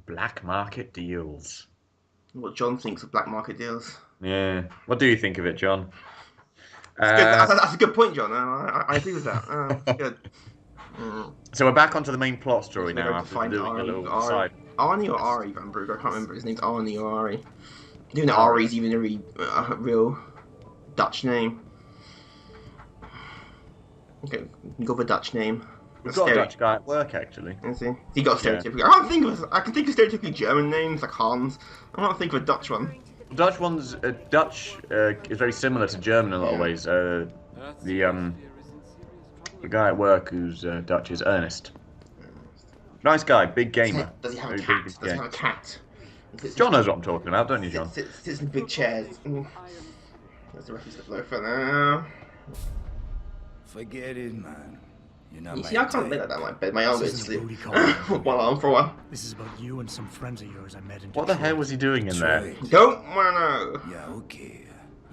Black market deals. What John thinks of black market deals. Yeah. What do you think of it, John? That's good. Uh, That's a good point, John. I agree with that. That's good. Mm. so we're back onto the main plot I'm story just gonna now go to after find doing a Ari. little Ari. side Arnie or quest. Ari Van Brugge? I can't remember. His name's Arnie or Ari. Even though Ari. Ari's even a real Dutch name. Okay, you can go for a Dutch name. We've got a Dutch guy at work, actually. Is he? He got Yeah. stereotypical. I can't think of. I can think of stereotypically German names like Hans. I can't think of a Dutch one. Dutch one's Dutch is very similar to German in a lot of ways. The guy at work who's Dutch is Ernest. Nice guy, big gamer. Does he have a Very cat? big Does he have a cat? John knows what I'm talking about, don't you, John? Sits in big chairs. There's the reference to blow for now. Forget it, man. You're not You see, I can't lay like that on my bed. My arm goes to This sleep. isn't booty call. One arm for a while. This is about you and some friends of yours I met in What the hell was he doing in there? Right. Don't wanna know. Yeah, okay.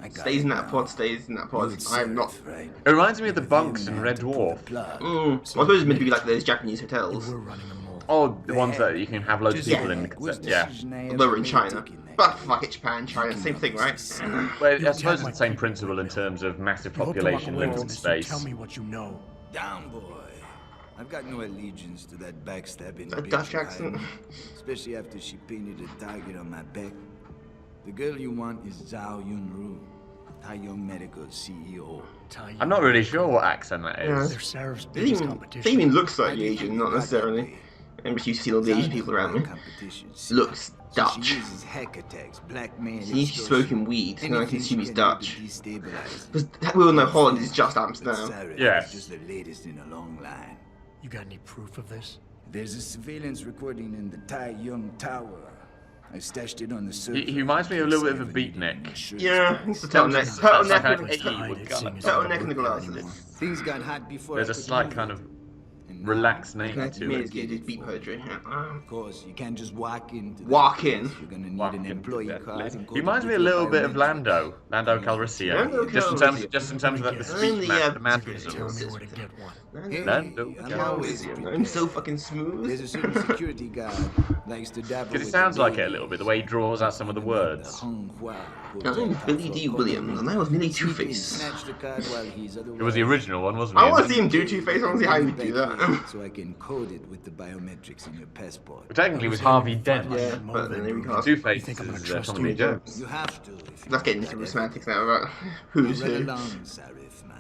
I got Stays it in that now. pod. Stays in that pod. Good I'm not. serve, right? It reminds me of the bunks in Red Dwarf. Well, I suppose it's meant to be like those Japanese You hotels. were running a mall. Oh, the ones that you can have loads of people in. Yeah. Although we're in China. But fuck it, Japan, China, same thing, right? Well, I suppose it's the same principle in terms of massive You hope to walk population, away limited from this, so space. Tell me what you know. Down, boy. I've got no allegiance to that backstabbing That bitch, Dutch accent. right? Especially after she painted a target on my back. The girl you want is Zhao Yunru, Taiyong Medical CEO. I'm not really sure what accent that Yeah. is. They're Sarah's They biggest even competition. looks slightly Asian, not necessarily. I'm just used to seeing all the Asian people around me. Looks Dutch. She uses hack attacks, blackmail, He's usually smoking weed, and I can assume he's Dutch. Destabilize. Because we all know Holland is just Amsterdam. Yeah. Just the latest in a long line. You got any proof of this? There's a surveillance recording in the Tai Yong Tower. I stashed it on the server. He reminds me a little bit of a beatnik. Yeah, he's the Turtleneck. turtleneck, That's with like he would come. turtleneck and the glasses. Things got hot before. There's I a could slight move. kind of And now, relaxed name Connected to me it. is just beat poetry. of course, you can't just walk into. that Walk place. in. You're gonna need Walk an into employee that card. place. and go He to reminds me a different little bit of biometrics. Lando Calrissian. Lando Just in terms of like the Calrissian. speech, Only, the Tell mannerisms. me where to get one. Hey, Lando I'm always I'm so fucking smooth. There's a certain security guard likes to dabble. Because it with sounds the like it a ladies. little bit, the way he draws out some of the words. I'm Billy D. Williams, and I was nearly Two-Face. It was the original one, wasn't it? I want to see him do Two-Face. I want to see how he would do that. So I can code it with the biometrics in your passport. But technically, it was Harvey Dent. Yeah, but then we can't. Two-Face think I'm gonna is trust Tommy you? Jones. You have to. If you Let's get into semantics now about who's Run who. along, Sarif, man.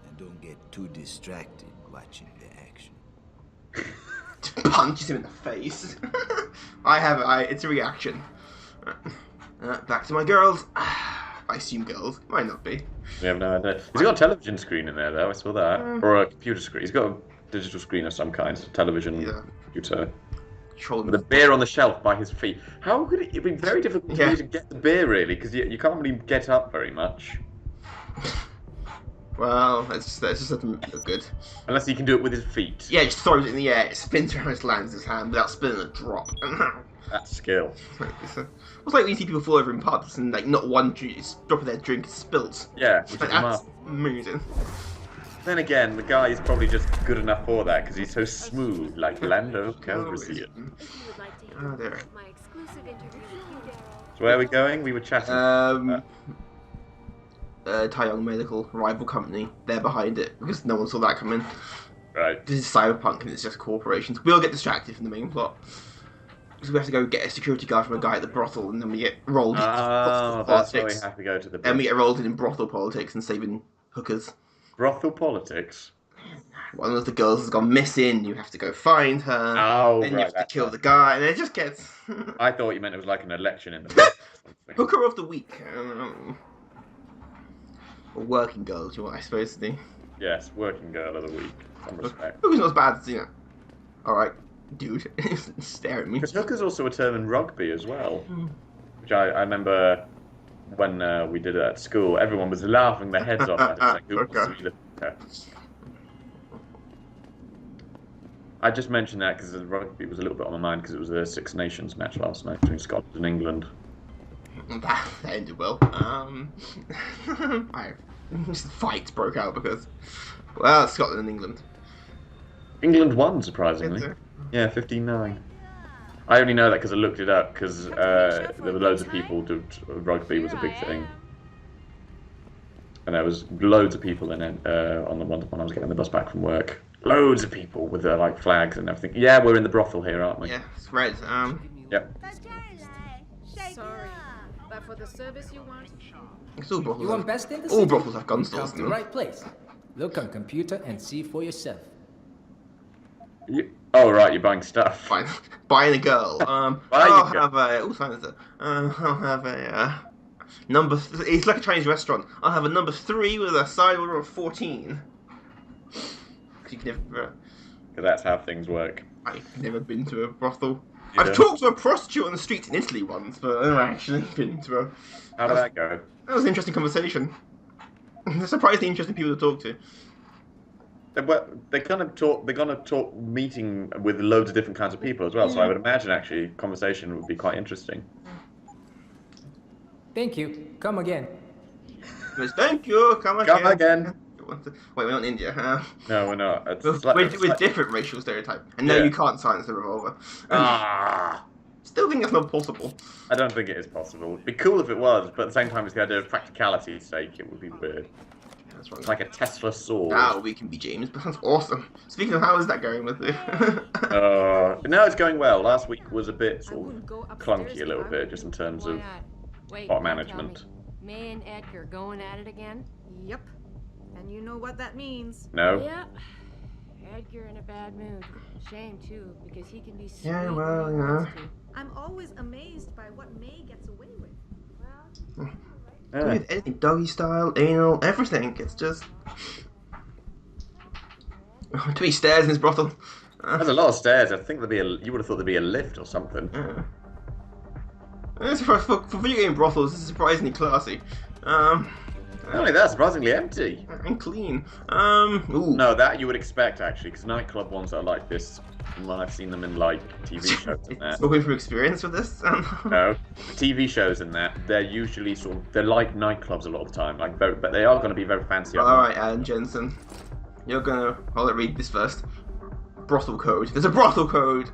And don't get too distracted watching the action. Punches him in the face. It's a reaction. Back to my girls. I assume girls. Might not be. We have no idea. He's got a television screen in there, though. I saw that. Or a computer screen. He's got a digital screen of some kind. Television, Yeah. computer. Troll With a beer on the shelf by his feet. How could it? It'd be very difficult for Yeah. you to get the beer, really, because you can't really get up very much. Well, that's just doesn't look good. Unless he can do it with his feet. Yeah, just throws it in the air, it spins around, his lands in his hand without spinning a drop. That's skill. It's like when you see people fall over in pubs and like not one drop of their drink is spilt. Yeah, which is Like, a that's mark. amazing. Then again, the guy is probably just good enough for that because he's so smooth, like Lando Calrissian. Oh, there. So where are we going? We were chatting. Taiyong Medical rival company. They're behind it because no one saw that coming. Right. This is cyberpunk and it's just corporations. We'll get distracted from the main plot. Because we have to go get a security guard from a guy at the brothel and then we get rolled into Oh, that's why we politics. have to go to the And we get rolled in brothel politics and saving hookers. brothel politics. One of the girls has gone missing, you have to go find her. Oh, Then you right. have to kill the guy, and it just gets... I thought you meant it was like an election in the. Hooker of the week. Or working girl, is what I suppose to be. Yes, working girl of the week. Some respect. Hooker's not as bad as, Alright, dude, stare at me. Because hooker's also a term in rugby as well. Which I remember when we did it at school, everyone was laughing their heads off at it. Like, who wants to be the hooker? I just mentioned that because rugby was a little bit on my mind because it was the Six Nations match last night between Scotland and England. That ended well. Just fights broke out because, well, Scotland and England. England won, surprisingly. Did Yeah, 15-9. I only know that because I looked it up because there were loads of people. Rugby was a big thing, and there was loads of people in it on the one when I was getting the bus back from work. Loads of people with their like flags and everything. Yeah, we're in the brothel here, aren't we? Yeah, it's red. Yep. Sorry, but for the service you want, It's all brothels. You want best in the All city? brothels have gun Come stores. to the right place. Look on computer and see for yourself. Oh right, you're buying stuff. Fine. Buying a girl. I'll have a. Oh, silencer. I'll have a number. It's like a Chinese restaurant. I'll have a number 3 with a side order of 14. You can never. That's how things work. I've never been to a brothel. You I've don't? talked to a prostitute on the streets in Italy once, but I've never actually been to a. How did that go? That was an interesting conversation. They're surprisingly interesting people to talk to. They're gonna talk meeting with loads of different kinds of people as well. So I would imagine actually conversation would be quite interesting. Thank you. Come again. Yes, thank you. Come again. Wait, we're not in India. No, we're not. It's With different racial stereotype. And no, Yeah. you can't silence the revolver. Ah, Still think that's not possible. I don't think it is possible. It'd be cool if it was, but at the same time, it's the idea of practicality's sake, it would be weird. That's wrong. It's like a Tesla sword. Now we can be James, but that's awesome. Speaking of, how is that going with it? No, it's going well. Last week was a bit I sort wouldn't of go upstairs clunky a little if I bit, were just you. in terms Why of not? Wait, spot don't tell management. me. May and Edgar going at it again? Yep. And you know what that means. No. Yep. Edgar in a bad mood. Shame too, because he can be sweet Yeah, when well, he yeah. wants to. I'm always amazed by what May gets away with. Well, Yeah. With anything, doggy style, anal, everything. It's just. Too many stairs in this brothel. There's a lot of stairs. I think you would have thought there'd be a lift or something. Yeah. For video game brothels, this is surprisingly classy. Not only that, surprisingly empty. And clean. Ooh. No, that you would expect actually, because nightclub ones are like this. When I've seen them in like TV shows and that. Talking from experience with this. No, TV shows and that they're usually they're like nightclubs a lot of the time. Like, but they are going to be very fancy. All right, Alan Jensen, you're gonna. I'll read this first. Brothel code. There's a brothel code.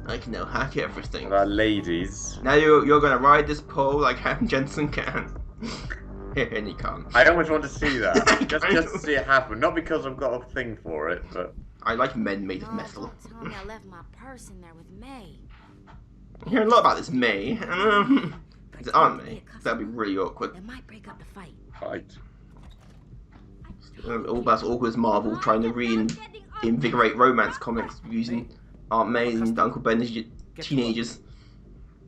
I can now hack everything. Ladies. Now you're gonna ride this pole like Alan Jensen can. And you can't. I always want to see that. just to see it happen. Not because I've got a thing for it, but. I like men made of no, metal. don't tell me I left my purse in there with May. You hear a lot about this May. Is it Aunt May? That'd be really awkward. That might break up the fight. Right. All that's awkward as Marvel trying to reinvigorate romance comics using Aunt May and Uncle Ben as teenagers.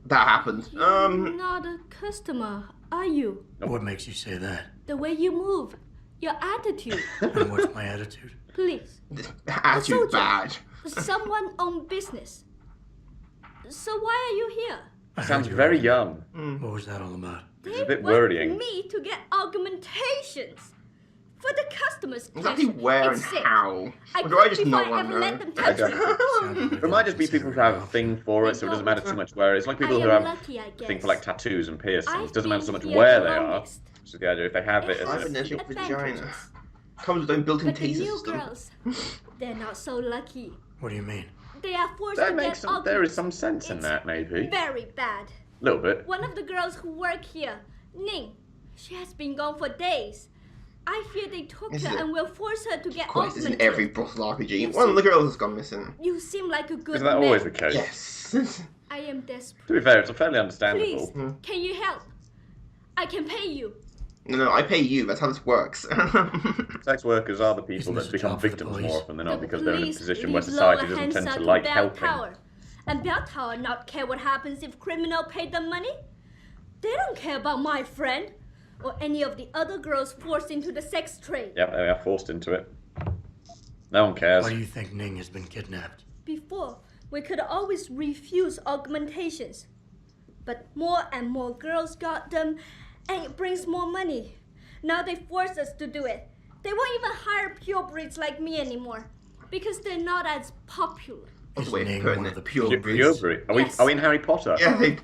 That happened. You're not a customer, are you? What makes you say that? The way you move, your attitude. And what's my attitude? Please, Attitude soldier. bad. someone on business. So why are you here? I heard Sounds you very were- young. What was that all about? It's a bit want worrying. me to get augmentations for the customers. Exactly where and It's sick. how? I Or do I quit just before not I want ever to let know? them I touch don't me. Sounded like It might just be people who have a thing for it, so it doesn't matter too much where it is. Like people I who am have lucky, I a thing guess. for like tattoos and piercings. I've It doesn't matter so been much here where the they are. longest. It's just the idea if they have it It as I've has been an there. Vagina. advantages. Comes with own built-in But the taser new system. girls, they're not so lucky. What do you mean? They are forced That to makes get some. There is augments. some sense in It's that, maybe. Very bad. A little bit. One of the girls who work here, Ning, she has been gone for days. I fear they took Is her it- and will force her to get Of course, augmented. isn't every brothel RPG. One of the girls has gone missing. You seem like a good Isn't that man. always the case? Yes. I am To desperate. be fair, it's fairly understandable. Please, can you help? I can pay you. No, I pay you. That's how this works. Sex workers are the people Isn't this that a become job for the victims police? more often than not The because they're in a police position where leave society lower doesn't hands tend out to like bell helping. tower. And bell tower not care what happens if criminal pay them money? They don't care about my friend or any of the other girls forced into the sex trade. Yep, they are forced into it. No one cares. Why do you think Ning has been kidnapped? Before, we could always refuse augmentations. But more and more girls got them, and it brings more money. Now they force us to do it. They won't even hire purebreds like me anymore because they're not as popular. That's Is the way Ning of putting one it. of the Pure Pure breeds. breed. Yes. Are we in Harry Potter? Yeah, they.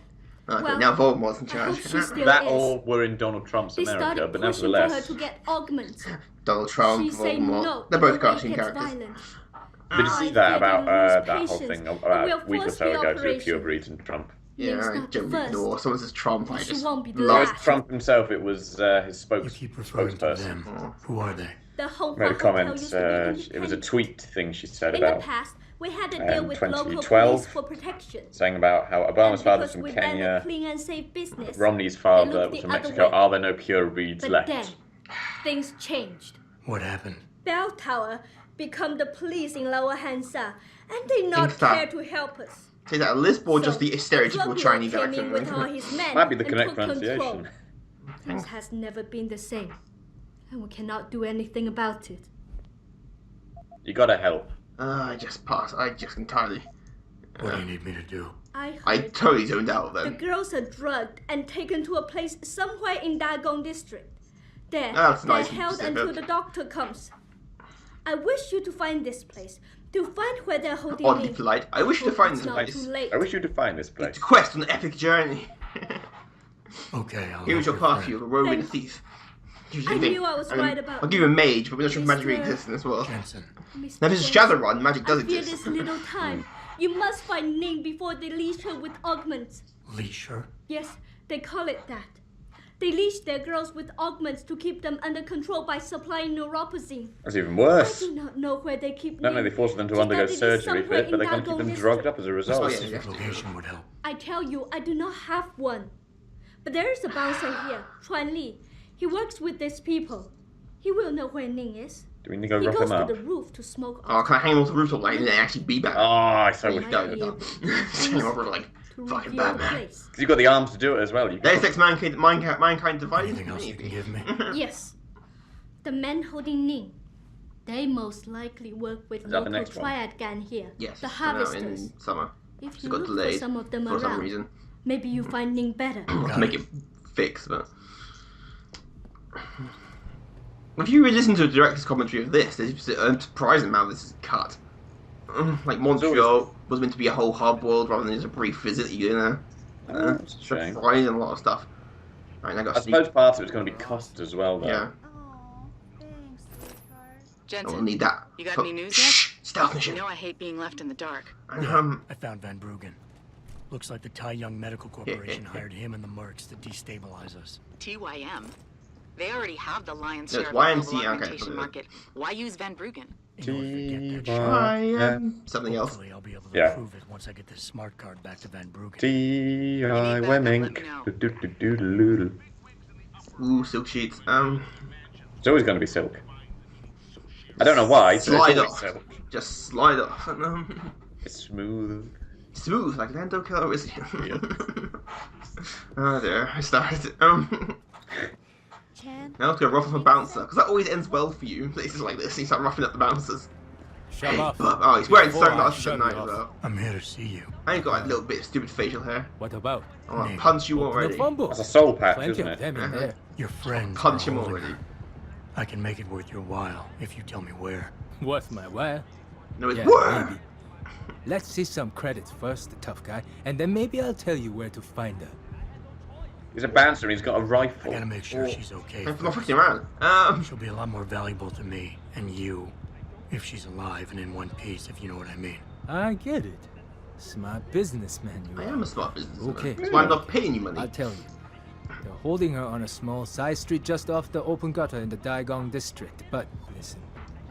Okay, Well, now Voldemort's in I hope charge. she still That is. all were in Donald Trump's They America, started but pushing for her nevertheless. to get augments. Donald Trump, She say Voldemort. no. They're the both way cartoon gets characters. violent. Did you see I that fear about they lose that whole patience thing and about will a week or force so the ago to do with operation. pure breeds and Trump? Yeah, Ning's I not the generally first. ignore. Someone says Trump, I She just won't be the No, laugh. last. Trump himself. It was his You keep referring to spokesperson. them. Who are they? The Hong Made a Kong Hotel comment. used to be It was a independent. tweet thing she said In the about past, we had a deal with local 2012, police for protection. saying about how Obama's And father's because from we ran a Kenya, clean and safe business, Romney's they father looked was the from other Mexico. way. Are there no pure breeds But left? then, things changed. What happened? Bell Tower become the police in Lower Hansa, and they not Think that- care to help us. Say that a lisp or just the So, stereotypical drug Chinese lord came in with all accent? his men Might be the and correct took control. pronunciation. Things has never been the same, and we cannot do anything about it. You gotta help. I just pass. I just entirely. What do you need me to do? I I heard totally zoned out the then. girls are drugged and taken to a place somewhere in Dagong district. There, That's they're nice and held until specific. the doctor comes. I wish you to find this place, to find where they're holding Oddly me. polite. I wish you to find It's this not place. too late. I wish you to find this place. It's a quest on an epic journey. Okay, I'll Here's your help path, friend. you're a roving Thank- thief. I knew I was right about I'll give you a mage, but we're not sure if magic really Mr. exists as well. Jensen, Mr. Now, if it's a Jensen, Shadowrun, magic does I fear exist. this little time. You must find Ning before they leash her with augments. leash her? Yes, they call it that. They leash their girls with augments to keep them under control by supplying neuropazine. That's even I worse. do not know where they keep Not Ning. only they force them to Just undergo that it is surgery for somewhere it, but they in can't keep Dagong them district. drugged up as a result. Oh, yeah. Specific location would help. I tell you, I do not have one. But there is a bouncer here, Chuan Li. He works with these people. He will know where Ning is. Do we need to go He rough goes him to up? the roof to smoke Oh, can I hang him off the rooftop like and then actually be back? Oh, I so There wish you that go. would have done. Hang him over like to fucking reveal the Batman. place. Because you've got the arms to do it as well. You There's can... next mankind divided. Anything else you can give me? Yes. The men holding Ning. They most likely work with Is that the local next one? triad gang here. Yes, The it's come out harvesters. in summer. If It's you got look for delayed some of them for some around, reason. maybe you find Ning better. To make it fix, but if you really listen to the director's commentary of this, there's a surprising amount of this is cut. Like Montreal was meant to be a whole hub world rather than just a brief visit, you know. Oh, that's a shame. Surprising a lot of stuff. Right, I got I suppose part of it was going to be cost as well, though. Yeah, Oh, thanks, sweetheart. I will Jensen, need that. you got So- any news Shh, stealth you mission. know I hate being left in the dark. And, I found Van Bruggen. Looks like the Tai Young Medical Corporation hired him and the mercs to destabilize us. TYM. They already have the lion's No, share it's of the YMCA, global okay, augmentation so- market. Why use Van Bruggen? You know, forget that shit. I am something else. Hopefully I'll be able to Yeah. prove it once I get this smart card back to Van Bruggen. D.I. backup, Wemmink. let me Do-do-do-do-do-do. Ooh, silk sheets. It's always going to be silk. I don't know why. But Slide it's always off. silk. Just slide off. It's smooth. Smooth like Lando Calrissian. Yep. Oh dear, I started. Chan, Now let's go rough up a bouncer, because that always ends well for you. Places like this, you start roughing up the bouncers. Shut up. Oh, he's wearing Before I sunglasses shove at night you as off. well. I'm here to see you. I ain't got a little bit of stupid facial hair. What about? I want to Nick, punch you Open already. the phone book. That's a soul patch, Plenty isn't of it? them in there. Your friends Punch are him holding already. her. I can make it worth your while if you tell me where. Worth my while. No, it's Yeah, where? maybe. Let's see some credits first, the tough guy, and then maybe I'll tell you where to find her. He's a bouncer and he's got a I rifle. gotta make sure she's okay. I'm not first. fucking around. She'll be a lot more valuable to me and you if she's alive and in one piece, if you know what I mean. I get it. Smart businessman you I are. am a smart businessman. Okay. That's why I'm not paying you money. I'll tell you. They're holding her on a small side street just off the open gutter in the Daigong district. But listen,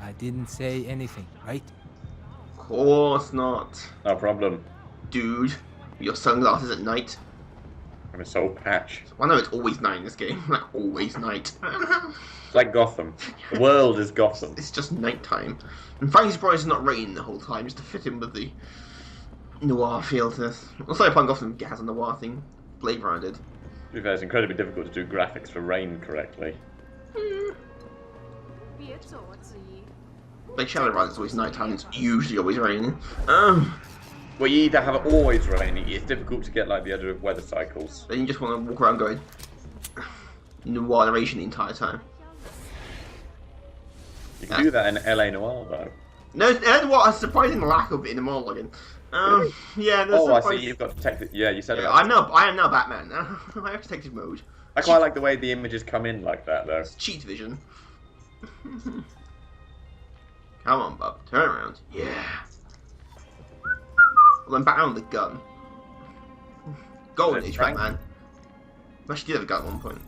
I didn't say anything, right? Of course not. No problem. Dude, your sunglasses at night. I'm a soul patch. I know it's always night in this game. Like, always night. It's like Gotham. The world is Gotham. It's just nighttime. And frankly surprised it's not raining the whole time, just to fit in with the noir feel to this. Also, Cyberpunk Gotham has a noir thing. Blade Runner did. To be fair, it's incredibly difficult to do graphics for rain correctly. Like Shadowrun, it's always nighttime, it's usually always raining. Well, you either have it always raining, it's difficult to get like the other weather cycles. Then you just want to walk around going noir narration the entire time. You can do that in LA Noir though. No, and what a surprising lack of it in the monologue. Yeah, there's Oh, I surprise- see. You've got detective. Yeah, you said Yeah, about. I am now Batman. I have detective mode. I quite like the way the images come in like that though. It's cheat vision. Come on, bub. Turn around. Yeah. Well, then back on the gun. Golden Age Batman. I actually did have a gun at one point.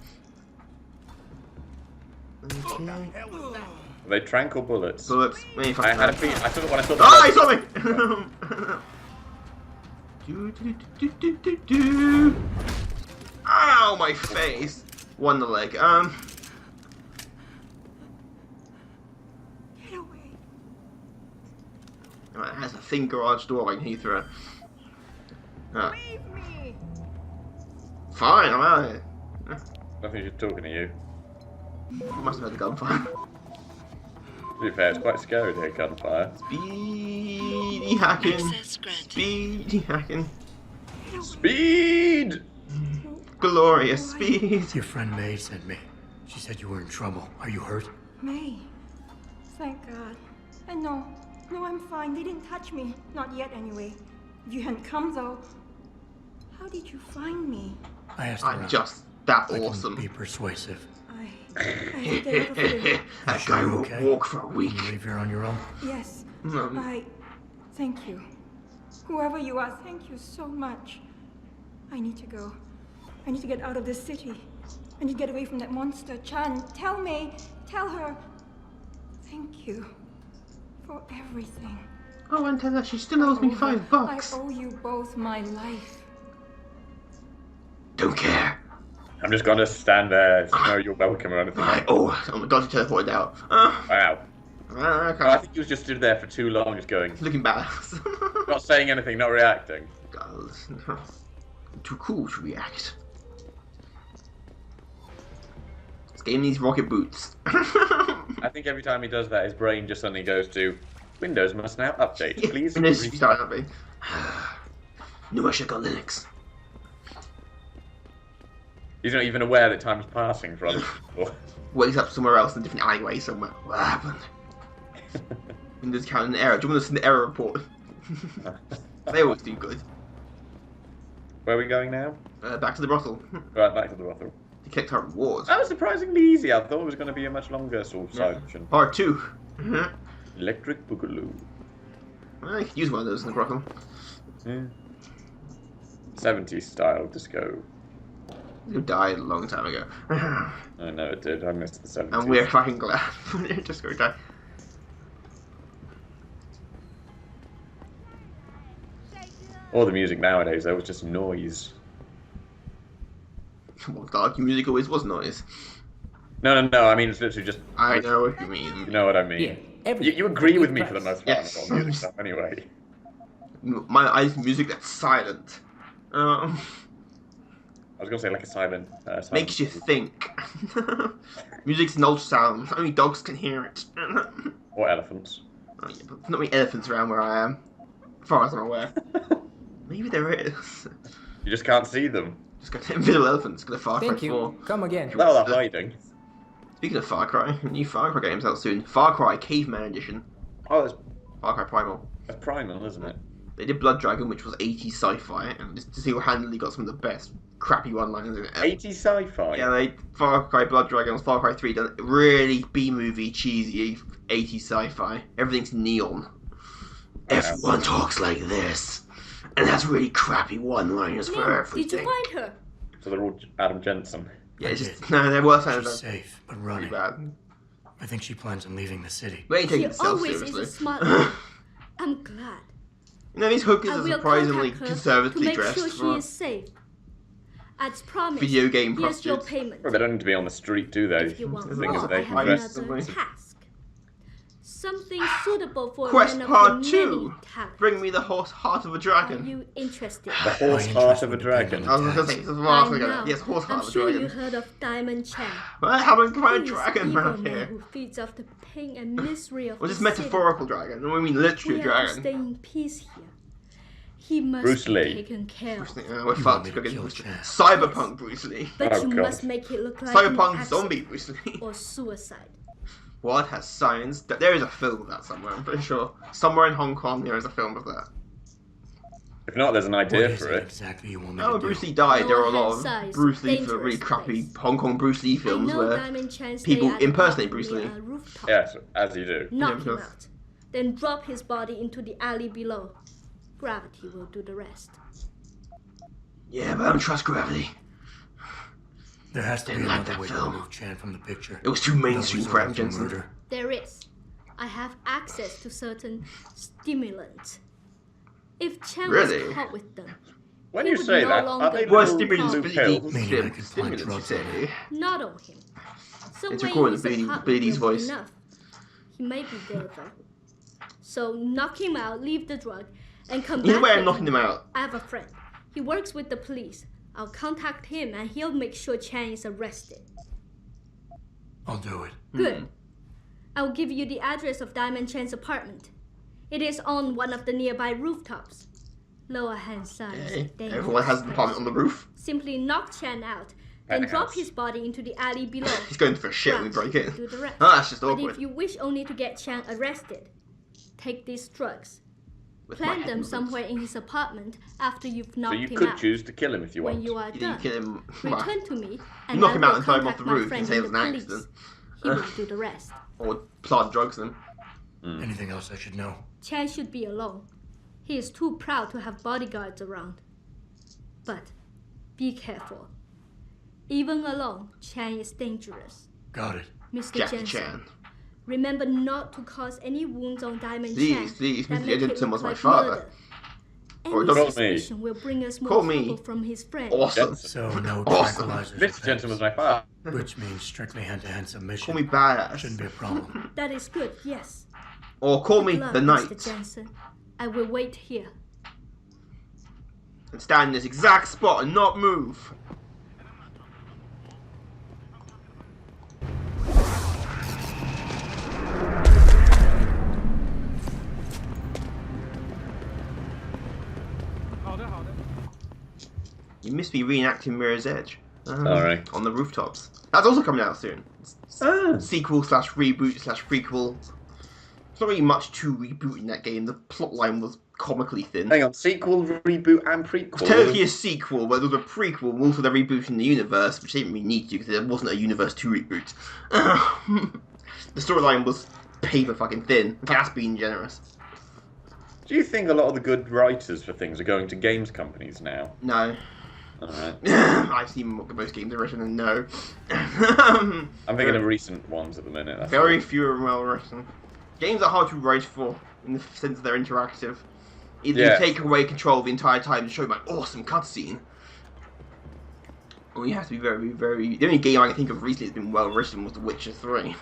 Okay. Are they trank or bullets? Bullets. I had a feeling. I saw it when I saw the. Ah, he saw me! Do. Ow, my face! One the leg. Get away. Right, it has a thin garage door I can heat through it. Leave me. Fine, I'm out of here. Nothing. She's talking to you. You must have had the gunfire. To be fair, it's quite scary to hear gunfire. Speedy hacking. Speedy hacking. Speed! Glorious speed. Your friend May sent me. She said you were in trouble. Are you hurt? May. Thank God. And no, I'm fine. They didn't touch me. Not yet, anyway. If you hadn't come, though, how did you find me? I asked her I'm out. just that I can awesome. be persuasive. I had to get out of here. That Sure guy you're will okay? walk for a week. You leave here on your own? Yes. Mm. Thank you. Whoever you are, thank you so much. I need to go. I need to get out of this city. I need to get away from that monster, Chan. Tell May, tell her. Thank you for everything. Oh, and tell her she still owes me $5. I owe you both my life. Don't care. I'm just gonna stand there. No, you're welcome or anything. Right. Oh my God, she teleported out. Wow. Okay. I think you just stood there for too long, just going, Looking bad. not saying anything, not reacting. God, too cool to react. This game needs rocket boots. I think every time he does that, his brain just suddenly goes to Windows must now update. Please. And this start having. No, I should got Linux. He's not even aware that time's passing for other people. Wakes up somewhere else in a different alleyway somewhere. What happened? Windows counting an error. Do you want to see the error report? They always do good. Where are we going now? Back to the brothel. Right, back to the brothel. To collect our rewards. That was surprisingly easy. I thought it was going to be a much longer sort of side mission. Part 2. Electric Boogaloo. Well, you could use one of those in the brothel. Yeah. 70s style disco. You died a long time ago. I know it did. I missed the 70s. And we're fucking glad. Just go die. All the music nowadays, though, was just noise. Well, dark music always was noise. No. I mean, it's literally just. I know what you mean. You know what I mean. Yeah, You agree with me for the most part Yes. on music stuff, anyway. I use music that's silent. I was gonna say like a silent. Makes you think. Music's an ultrasound. Only dogs can hear it. Or elephants. Oh, yeah, but there's not many elephants around where I am, as far as I'm aware. Maybe there is. You just can't see them. Just got invisible elephants. Got a Far Cry Thank 4. you. Come again. No, they're hiding. Speaking of Far Cry, a new Far Cry game's out soon. Far Cry Caveman Edition. Oh, Far Cry Primal. that's Primal, isn't it? They did Blood Dragon, which was 80s sci-fi, and just single-handedly got some of the best crappy one-liners in it. 80s sci-fi. Yeah, they Far Cry Blood Dragon, Far Cry 3 done really B-movie, cheesy 80s sci-fi. Everything's neon. Everyone talks like this, and has really crappy one-liners for Neil, everything. did you find her? So they're all Adam Jensen. Yeah, it's just no, they're worse than She's safe, but pretty running. bad. I think she plans on leaving the city. We ain't He taking itself always seriously. is a smart man. I'm glad. You know, these hookers I are will surprisingly contact her conservatively to make dressed sure she for is safe. As promised, video game here's your prostitutes. payment. Well, they don't need to be on the street, do they? If you want The thing more, is I they have can dress. another task. Something suitable for Quest a man Part of many 2. talents. Bring me the heart of a Are dragon. you interested? The horse heart of a dragon. I was gonna say, it's a By horse now, dragon. Yes, horse heart I'm of a sure you dragon. heard of Diamond Chan. Well, I haven't quite a He is dragon evil around man here. who feeds off the pain and misery of Was this the city. metaphorical dragon? No, I mean literally We have to dragon. stay in peace here. He must Bruce be Lee. taken care of. We're You fucked. want me to We're getting kill pushed. Chan? Cyberpunk Bruce Lee. But Oh, you God. must make it look like an Cyberpunk accident zombie Bruce Lee. or suicide. What has science? There is a film of that somewhere, I'm pretty sure. Somewhere in Hong Kong there is a film of that. If not, there's an What idea is for it it. exactly you want me Oh, to when do? Bruce Lee died, there were a lot Lower hand of size, Bruce Lee for really dangerous crappy place. Hong Kong Bruce Lee I films know where Diamond Chan people stay at impersonate the Bruce balcony Lee. on a rooftop. Yes, as you do. Knock Yeah, him because- out. then drop his body into the alley below. Gravity will do the rest. Yeah, but I don't trust gravity. There has to be Didn't like another that way to film. remove Chan from the picture. It was too mainstream No for him, resort to Jensen. murder. There is. I have access to certain stimulants. If Chan Really? was caught with them, When He you would say no that, longer are they be Well, little stimulants, blue pills? Maybe I could find stimulants, you drugs say. not on him. Some It's way recording his Beatty- apartment Beatty's will be voice. enough. He may be dead though. So knock him out, leave the drug, and come Either back. way, I'm with knocking him. him out. I have a friend. He works with the police. I'll contact him and he'll make sure Chan is arrested. I'll do it. Good. I'll give you the address of Diamond Chan's apartment. It is on one of the nearby rooftops. Lower hand side. is Okay. dangerous. Everyone has an apartment on the roof. Simply knock Chan out, then drop Penthouse. his body into the alley below. He's going for shit when we break Gravity in. will do the rest. Oh, that's just But awkward. if you wish only to get Chan arrested, take these drugs. With my Plant head them movements. somewhere in his apartment after you've So knocked you him could out. choose to kill him if you When want. you are You done, didn't kill him. return to me and Knock I him out will and throw him off contact the my roof and friend say it in was the an police. accident. He will do the rest. Or plant drugs then. Anything else I should know? Chan should be alone. He is too proud to have bodyguards around. But be careful. Even alone, Chan is dangerous. Got it. Mr. Jackie Jensen, Chan. remember not to cause any wounds on Diamond Please, Chan. please, that Mr. make it Jensen look was my like father. murder. Or Any don't call me. suspicion will bring us more Call me. trouble from his friend. Awesome. Jensen. So no Awesome. tranquilizers. or Mr. Jensen was things, my father. which means strictly hand-to-hand submission. Call me badass. Shouldn't be a problem. That is good, yes. Or call me Good luck, the Mr. Knight. Jensen. I will wait here. And stand in this exact spot and not move. You must be reenacting Mirror's Edge. Alright. On the rooftops. That's also coming out soon. Ah. Sequel slash reboot slash prequel. There's not really much to reboot in that game. The plotline was comically thin. Hang on, sequel, reboot, and prequel. It's technically a sequel, but there was a prequel, and also they're rebooting the universe, which they didn't really need to because there wasn't a universe to reboot. The storyline was paper fucking thin. That's being generous. Do you think a lot of the good writers for things are going to games companies now? No. Alright. I've seen most games are written and no. I'm thinking of recent ones at the minute. That's Very all. few are well written. Games are hard to write for, in the sense they're interactive. Either Yeah. you take away control the entire time and show my awesome cutscene, or you have to be very, very... The only game I can think of recently that's been well written was The Witcher 3.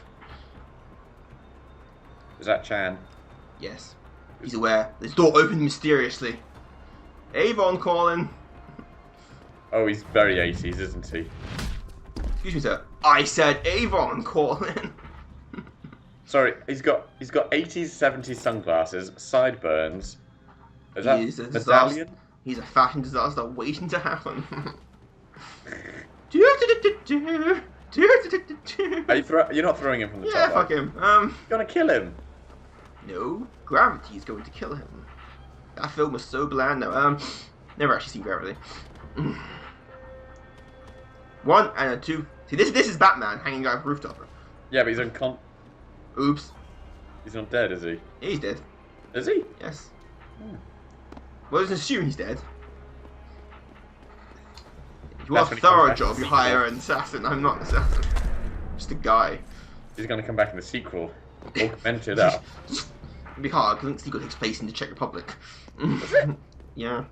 Is that Chan? Yes. He's aware. This door opened mysteriously. Avon calling. Oh, he's very 80s, isn't he? Excuse me, sir. I said Avon calling. Sorry, he's got 80s, 70s sunglasses, sideburns. Is that He's a medallion? He's a fashion disaster waiting to happen. You're not throwing him from the Yeah, top. fuck right? him. You're gonna kill him. No, Gravity is going to kill him. That film was so bland. No, never actually seen Gravity. One and a two. See, this is Batman hanging out of a rooftop. Yeah, but Oops, he's not dead, is he? he's dead. Is he? Yes. Well, let's assume he's dead. If you want That's a when he comes thorough back job, in you the hire an assassin. I'm not an assassin. Just a guy. He's gonna come back in the sequel. Augmented up. It'd be hard because the sequel takes place in the Czech Republic. Yeah.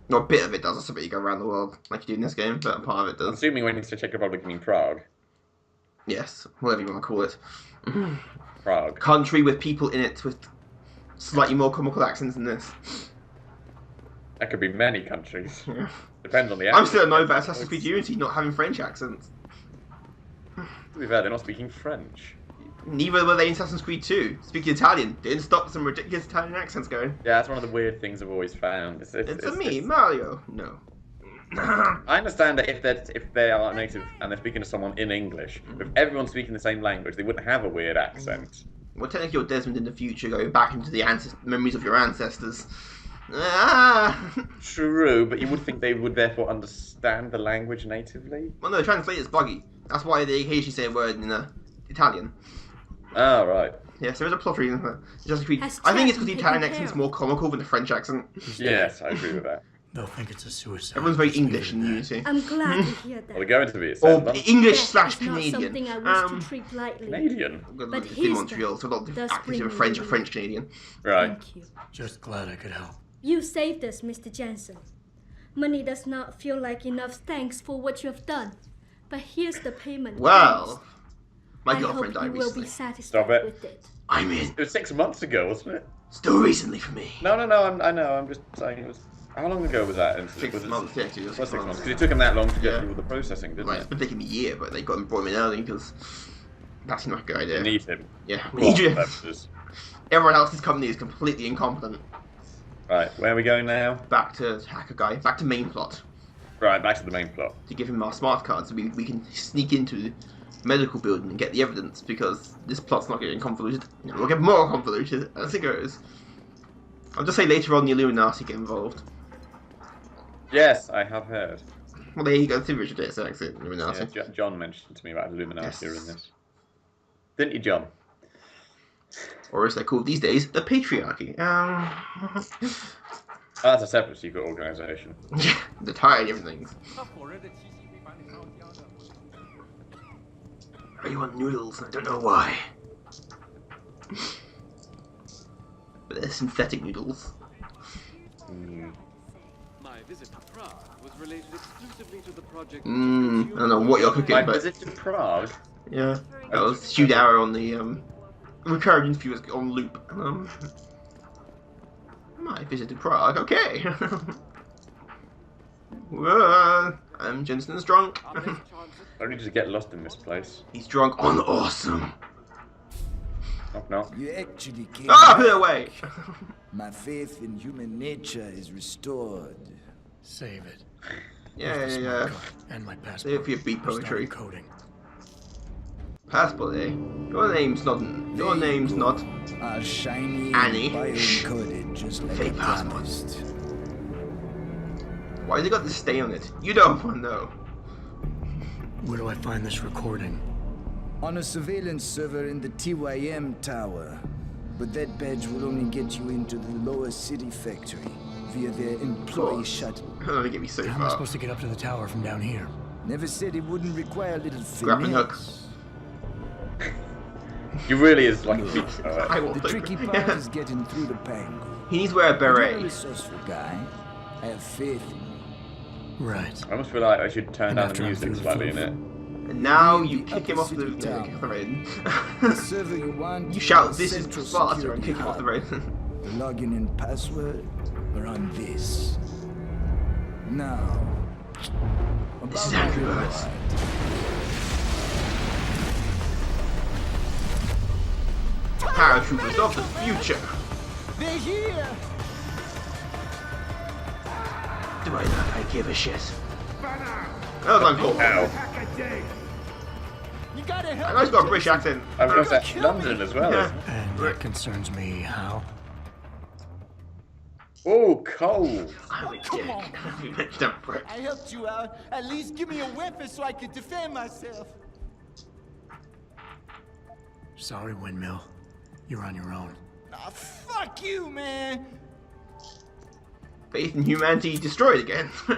No, a bit of it does. That's a bit you go around the world like you do in this game, but a part of it I'm does. assuming when you say Czech Republic, you mean Prague. Yes, whatever you want to call it. Prague. Country with people in it with slightly more comical accents than this. That could be many countries. Yeah. Depends on the I'm accent. still annoyed about Assassin's Creed Unity not having French accents. To be fair, they're not speaking French. Neither were they in Assassin's Creed 2. Speaking Italian, didn't stop some ridiculous Italian accents going. Yeah, that's one of the weird things I've always found. It's a me, Mario. No. I understand that if they are native and they're speaking to someone in English, if everyone's speaking the same language, they wouldn't have a weird accent. Well, technically you're Desmond in the future, going back into the memories of your ancestors. Ah! True, but you would think they would therefore understand the language natively? Well, no, the translator's buggy. That's why they occasionally say a word in Italian. Oh, right. Yes, there is a plot reason for it. Just Has I think it's Jack because the been Italian taken accent is care more comical than the French accent. Yes, I agree with that. They'll think it's a suicide. Everyone's very Just leave English it in at that. Unity. I'm glad to hear Well, that. they're going to be. It's Or London. English Death slash is not Canadian. something I wish to treat lightly. Canadian. But But in his Montreal, so a lot of does actors bring are me French or relief. French Canadian. Right. Thank you. Just glad I could help. You saved us, Mr. Jensen. Money does not feel like enough thanks for what you have done. But here's the payment. Well, my I girlfriend hope you died will recently. be satisfied Stop it. with it. I mean, It was 6 months ago, wasn't it? still recently for me. No. I know. I'm just saying it was. How long ago was that incident? 6 Was it- months, yeah, actually. It was 6 6 months. months. Because it took him that long to get Yeah. through all the processing, didn't Right, it? it's been taking a year, but they brought him in early because that's not a good idea. You need him. Yeah, we For need you. purposes. Everyone else's company is completely incompetent. Right, where are we going now? Back to hacker guy, back to main plot. Right, back to the main plot. To give him our smart card so we can sneak into the medical building and get the evidence because this plot's not getting convoluted. It will get more convoluted as it goes. I'll just say later on the Illuminati get involved. Yes, I have heard. Well, there you go, the Richard Davis accent, Illuminati. Yeah, John mentioned to me about Illuminati Yes. in this. Didn't you, John? Or as they're called these days, the patriarchy. Oh, that's a separate secret organisation. The tiny everythings. I want noodles, and I don't know why. But they're synthetic noodles. My visit to Prague was related exclusively to the project. I don't know what you're cooking, My but visit to Prague? yeah, that was Shoot Arrow on the recurring interview was on loop. My visit to Prague, okay. I'm Jensen's drunk. I need to get lost in this place. He's drunk on awesome. Knock, knock. You actually came Ah, back. put it away. My faith in human nature is restored. Save it. Yeah. And my passport. Save it for your beat Start poetry. coding. Passport, eh? Your name's not. Your name's not. All shiny Annie. and bio-encoded just like Fake I passport. promised. Why they got this stain on it? You don't want to know. Where do I find this recording? On a surveillance server in the TYM tower. But that badge will only get you into the lower city factory via their employee shuttle. Don't get me so How am I far. supposed to get up to the tower from down here? Never said it wouldn't require a little Grappling hook. finesse. He really is like a beach poet. I want The tricky part is getting through the pango. He needs to wear a You're a beret. resourceful guy. I have faith in you. Right. I almost feel like I should turn And down the after I'm music through slightly in the it. And now you kick him off the raid. The server you want. You shout, is "This is Central Sparta," and Security kick him off the Hub. raid. The login and password are on this. Now, This is about my Angry Birds. reward. Paratroopers of the future. They're here. Do I not? I give a shit. That was uncool. Ow. You gotta help. I know he's got a British accent. I've got that London as well. Yeah. And that concerns me how? Oh, cold. I'm a dick. You mentioned a Brit. I helped you out. At least give me a weapon so I could defend myself. Sorry, Windmill. You're on your own. Ah, fuck you, man. Faith in humanity destroyed again. It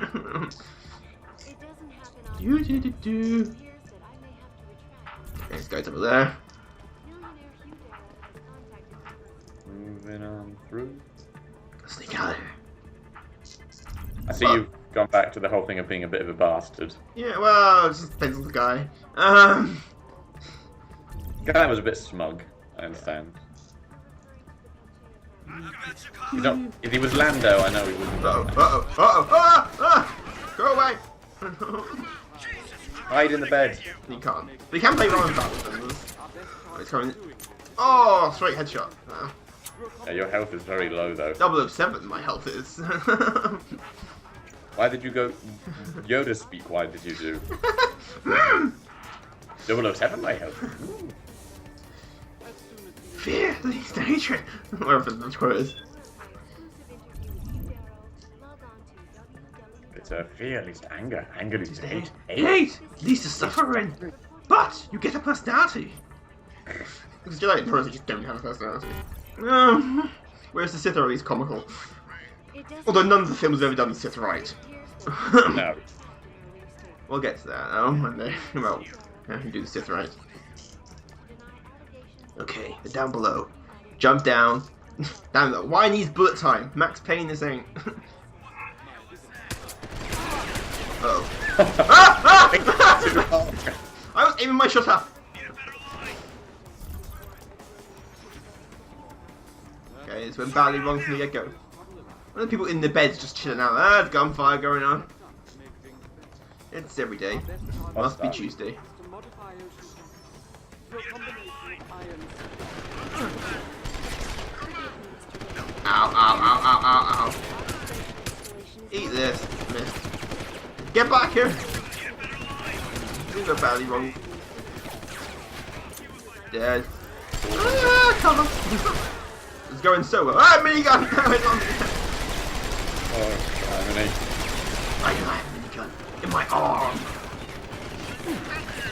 doesn't happen often. Do. It appears that I may have to retract. There's guys over there. Millionaire Hugh Darrow has contacted me. Moving on through. Sneak out of here. I see you've gone back to the whole thing of being a bit of a bastard. Yeah, well, it just depends on the guy. Guy was a bit smug, I understand. You don't, if he was Lando, I know he wouldn't. Go away! Hide in the bed. He can't. But he can play Roman Battles. Oh, he's coming. Oh, straight headshot. Yeah, your health is very low though. 007, my health is. Why did you go Yoda speak? Why did you do 007 my health? Ooh. Fear leads to hatred. Whatever the quote is. It's a fear leads to anger. Anger leads to hate. Hate leads to suffering. But you get a personality. Because Jedi notoriously just don't have a personality. Whereas the Sith are at least comical. Although none of the films have ever done the Sith right. No. We'll get to that now one day. Well, yeah, we do the Sith right. Okay, they're down below. Jump down. Down below. Why needs bullet time? Max Payne this ain't. Uh-oh. I was aiming my shot up. Okay, this went badly wrong from the get-go. One of the people in the beds just chilling out. There's gunfire going on. It's every day. Must be Tuesday. Ow, ow, ow, ow, ow, ow. Eat this. Missed. Get back here. Things are badly wrong. Dead. Ah, come on. It's going so well. Ah, minigun! Oh, mini. I have a minigun in my arm.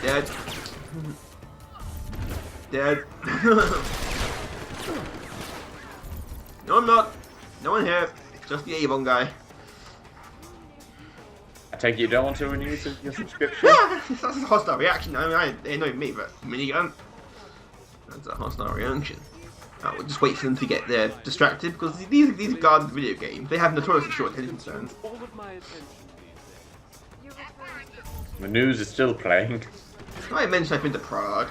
Dead. Dead. No, I'm not. No one here. Just the Avon guy. I take it you don't want to renew your subscription? That's a hostile reaction. I mean, they know me, but minigun. That's a hostile reaction. We'll just wait for them to get distracted because these guards video games, they have notoriously short attention spans. The news is still playing. I mentioned I've been to Prague.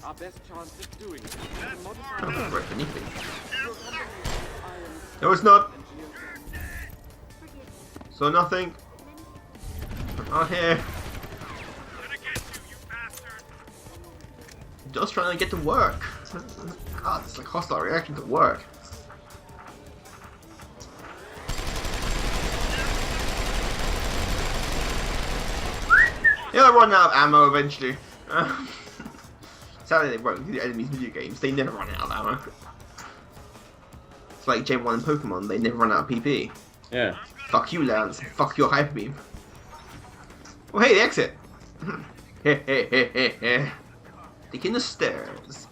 Our best chance of doing it. Oh, right beneath me. No, it's not. So nothing. Not here. Just trying to get to work. God, it's like hostile reaction to work. They'll run out of ammo eventually. Sadly, they won't. The enemies video games, they never run out of ammo. It's like Gen 1 in Pokemon, they never run out of PP. Yeah. Fuck you, Lance. Fuck your Hyper Beam. Oh, hey, the exit. Taking the stairs.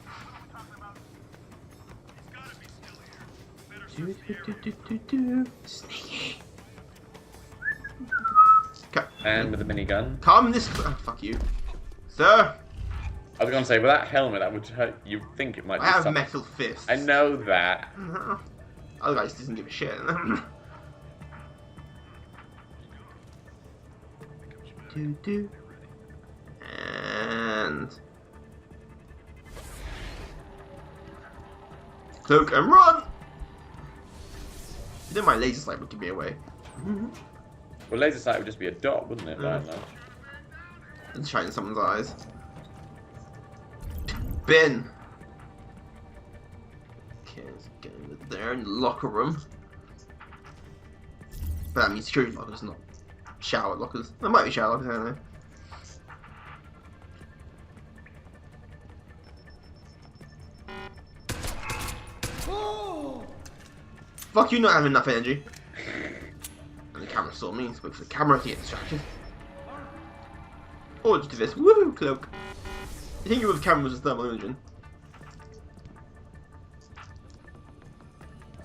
Sneaky. And with a minigun. Come this. Oh, fuck you, sir. I was going to say, with that helmet, that would hurt. You think it might. I have metal fists. I know that. Other guys doesn't give a shit. And cloak and run. Then my laser sight would give me away. Well, laser sight would just be a dot, wouldn't it? Right now. And shine in someone's eyes. Bin. Okay, let's get over there in the locker room. But that means security lockers, not shower lockers. There might be shower lockers, I don't know. Fuck you not having enough energy. And the camera saw me, so wait for the camera to get distracted. Or just do this. Woohoo, cloak. You think it was camera was a thermal imaging?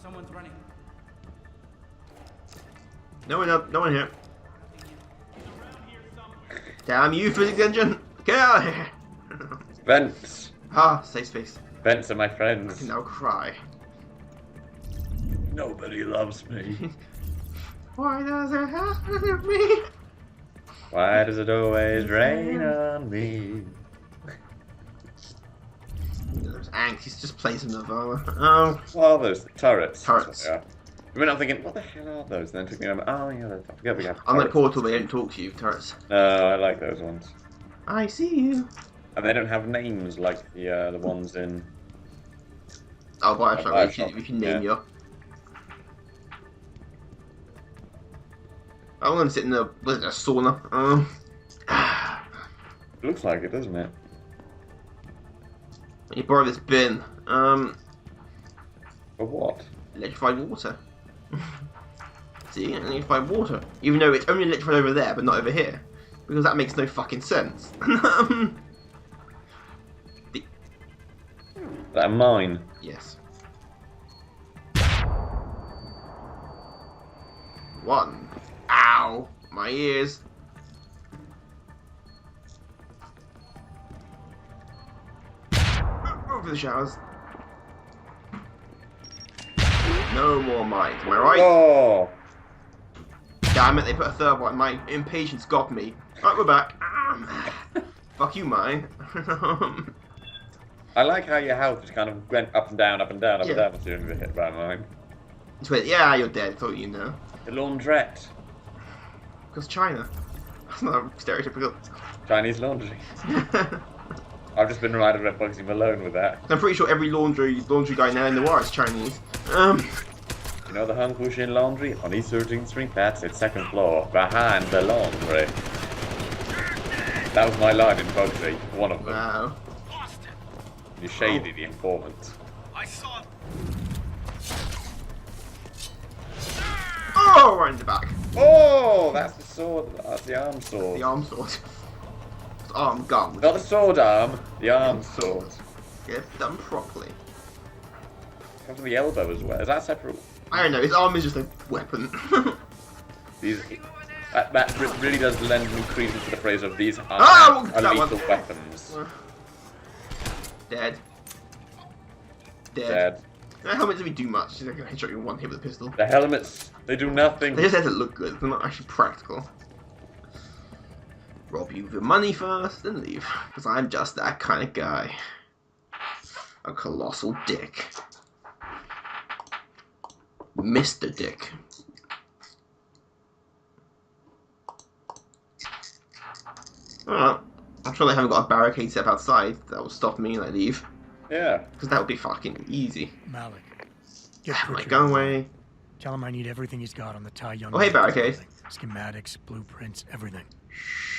Someone's running. No one here. Damn you, physics engine! Get out of here! Vents. Ah, safe space. Vents are my I friends. can now cry. Nobody loves me. Why does it happen to me? Why does it always rain on me? There's Ank, he's just playing some Nirvana. Oh. What are those? Turrets. Turrets. Yeah. I mean, I'm thinking, what the hell are those? And then took me over, oh yeah, I forget we have I'm like turrets. Portal, they don't talk to you, turrets. No, I like those ones. I see you. And they don't have names like the ones in... Oh, Bioshock, Bioshock, we can name yeah. you. I'm gonna sit in the sauna. It looks like it, doesn't it? You borrow this bin. For what? Electrified water. See, and you find water. Even though it's only electrified over there, but not over here. Because that makes no fucking sense. That mine. Yes. 1. Ow! My ears. Over the showers. No more mines, am I right? Oh! Damn it, they put a third one. My impatience got me. Right, we're back. Fuck you, mine. I like how your health just kind of went up and down, up and down, up and Yeah. down as soon as you hit by mine. It's weird. Yeah, you're dead, thought you know. The laundrette. Because China. That's not stereotypical. Chinese laundry. I've just been reminded of Bugsy Malone with that. I'm pretty sure every laundry guy now in the war is Chinese. You know the Hung Fu Shin Laundry? On East 13th Street? That's its second floor, behind the laundry. That was my line in Bugsy, one of them. Wow. You shady the informant. I saw. Oh, right in the back. Oh, that's the sword. That's the arm sword. The arm sword. It's arm gun. Not the sword arm, the arm sword. If done properly. Comes from the elbow as well. Is that separate? I don't know, his arm is just a weapon. These. That really does lend me credence to the phrase of these are that lethal one. weapons. Dead. Dead. The helmet doesn't do much. They're going to headshot you in one hit with a pistol. The helmets, they do nothing. They just have to look good. They're not actually practical. Rob you of your money first, then leave. Because I'm just that kind of guy. A colossal dick. Mr. Dick. Alright. I'm sure they haven't got a barricade set up outside that will stop me when I leave. Yeah. Because that would be fucking easy. Malik, get Like, Pritchard. go away. Tell him I need everything he's got on the Tai Young. Oh, hey, barricade. Schematics, blueprints, everything.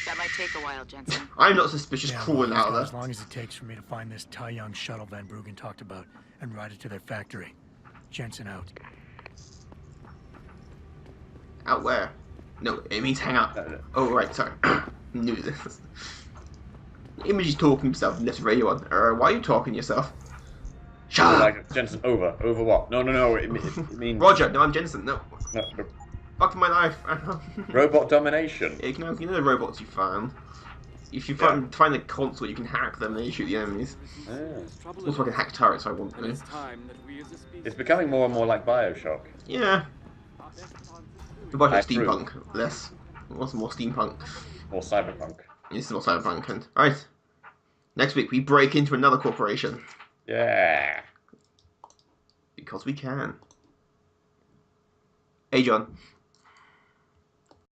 That might take a while, Jensen. I'm not suspicious crawling well, out of as there. long as it takes for me to find this Tai Young shuttle Van Bruggen talked about and ride it to their factory. Jensen out. Out where? No, it means hang up. Oh, right, sorry. Knew this. Image is talking to himself and left the radio on. Why are you talking to yourself? Shut up! Like, Jensen, over. Over what? No, it means... Roger, no, I'm Jensen, no. No, Fuck my life. robot domination. Yeah, you know the robots you found? If you find the console, you can hack them and you shoot the enemies. Also, I can hack turrets, so I want to. It's becoming more and more like Bioshock. Yeah. The Bioshock Like steampunk. Less. What's more steampunk? More cyberpunk. This is more cyberpunk. And right. Next week we break into another corporation. Yeah. Because we can. Hey, John.